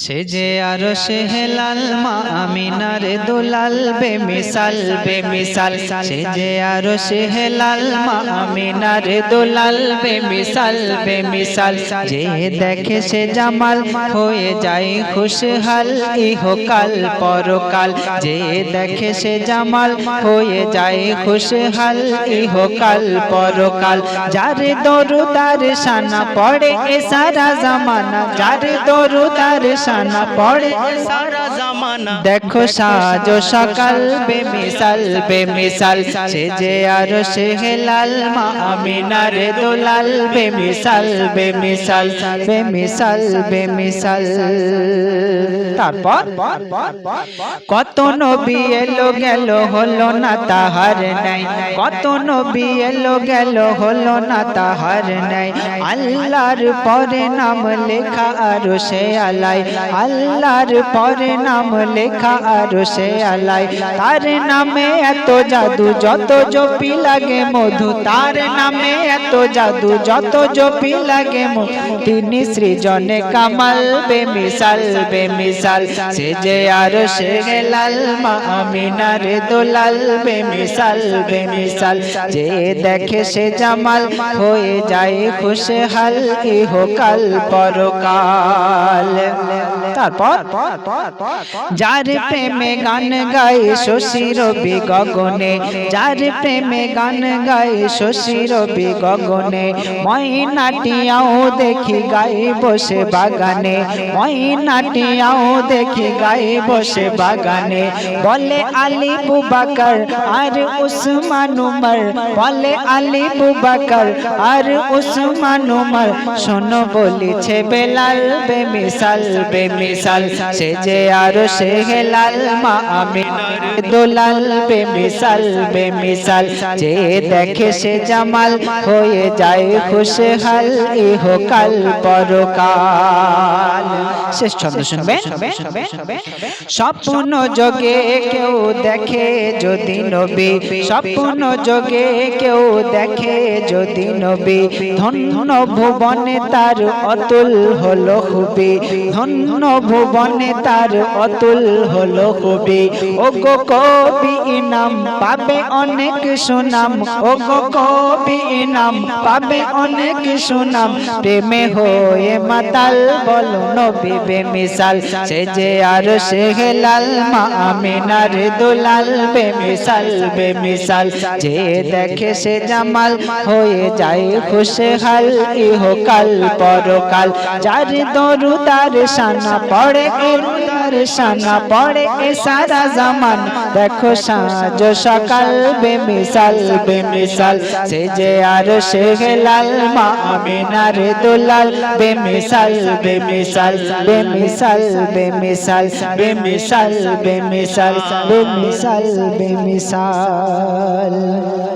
সেজে আরশে হেলাল মা আমিনার দুলাল বেমিসাল বেমিসাল সেজে আরশে হেলাল মা আমিনার দুলাল বেমিসাল বেমিসাল যে দেখে সে জামাল হয়ে যায় খুশহাল ইহকাল পরকাল যে দেখে সে জামাল হয়ে যায় খুশহাল ইহকাল পরকাল যার দরুদার শানা পড়ে এ সারা জামানা যার দরুদার শানা পড়ে সারা জামানা দেখো সাজো সকাল বেমিসাল বেমিসাল সেজে আরশে হেলাল মা আমিনার দুলাল বেমিসাল বেমিসাল বেমিসাল বেমিসাল তারপর কত নবী এলো গেল হলো না তাহার নাই কত নবী এলো গেল হলো না তাহার নাই আল্লাহর পরে নাম লেখা আরশে আলাই আল্লাহর পরে নাম লেখা আরশে আলাই তার নামে এত জাদু যত জপি লাগে মধু তার নামে এত জাদু যত জপি লাগে মধু তিনি সৃজনে কামাল বেমিসাল বেমিসাল সেজে আরশে হেলাল মা আমিনার দুলাল বেমিসাল বেমিসাল যে দেখে সে জামাল হয়ে যায় খুশহাল ইহকাল পরকাল তারপর যার প্রেমে গান গায় শশী রবি গগনে যার প্রেমে গান গায় শশী রবি গগনে ময়নাটিয়াও দেখি গাই বসে বাগানে ময়নাটিয়াও দেখি গাই বসে বাগানে বলে আলী বুবাকর আর উসমান উমর বলে আলী বুবাকর আর উসমান উমর শোনো বলিছে বেলাল বেমিসাল বেমিসাল সেজে আরশে হেলাল মা আমিনার দুলাল বেমিসাল বেমিসাল যে দেখে সে জামাল হয়ে যায় খুশহাল ইহকাল পরকাল শেষ ছন্দ শুনবেন স্বপ্ন যোগে কেউ দেখে যদি নবী স্বপ্ন যোগে কেউ দেখে যদি নবী ধন্য ভুবনে তার অতুল হলো খুবই ধন্য ভুবনে তার অতুল হলো খুবই ও গো কবি ইনাম পাবে অনেক সুনাম ও গো কবি ইনাম পাবে অনেক সুনাম প্রেমে হয়ে মাতাল বলো নবী বেমিসাল সেজে আরশে হেলাল মা আমিনার দুলাল বেমিসাল বেমিসাল যে দেখে সে জামাল হয়ে যায় খুশহাল ইহকাল পরকাল যার দরুদার শানা পড়ে দরুদার শানা পড়ে এ সারা জামান দেখো সাজো সকাল বেমিসাল বেমিসাল সেজে আরশে হেলাল মা আমিনার দুলাল বেমিসাল বেমিসাল বেমিসাল বেমিসাল বেমিসাল বেমিসাল বেমিসাল বেমিসাল